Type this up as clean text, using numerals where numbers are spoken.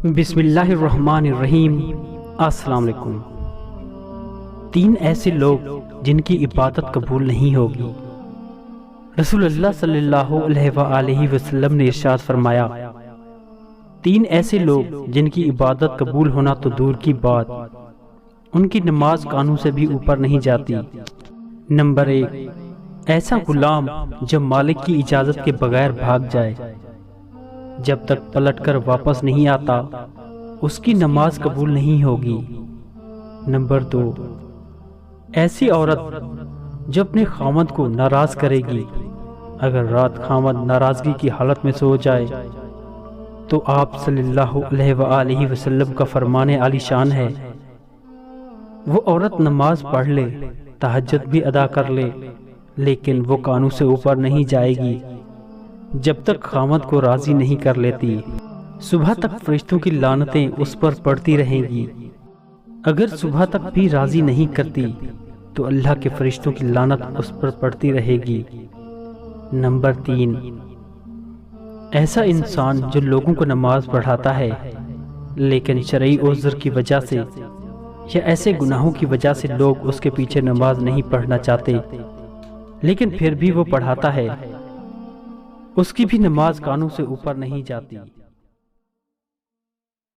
بسم اللہ الرحمن الرحیم۔ السلام علیکم۔ 3 ایسے لوگ جن کی عبادت قبول نہیں ہوگی۔ رسول اللہ صلی اللہ علیہ وآلہ وسلم نے ارشاد فرمایا، 3 ایسے لوگ جن کی عبادت قبول ہونا تو دور کی بات، ان کی نماز کانوں سے بھی اوپر نہیں جاتی۔ نمبر 1، ایسا غلام جو مالک کی اجازت کے بغیر بھاگ جائے، جب تک پلٹ کر واپس نہیں آتا اس کی نماز قبول نہیں ہوگی۔ نمبر 2، ایسی عورت جو اپنے خاوند کو ناراض کرے گی، اگر رات خاوند ناراضگی کی حالت میں سو جائے تو آپ صلی اللہ علیہ وآلہ وسلم کا فرمان عالی شان ہے، وہ عورت نماز پڑھ لے، تہجد بھی ادا کر لے، لیکن وہ کانوں سے اوپر نہیں جائے گی جب تک خاوند کو راضی نہیں کر لیتی۔ صبح تک فرشتوں کی لعنتیں اس پر پڑتی رہیں گی، اگر صبح تک بھی راضی نہیں کرتی تو اللہ کے فرشتوں کی لعنت اس پر پڑتی رہے گی۔ نمبر 3، ایسا انسان جو لوگوں کو نماز پڑھاتا ہے لیکن شرعی عذر کی وجہ سے یا ایسے گناہوں کی وجہ سے لوگ اس کے پیچھے نماز نہیں پڑھنا چاہتے لیکن پھر بھی وہ پڑھاتا ہے، اس کی بھی نماز کانوں سے اوپر نہیں جاتی۔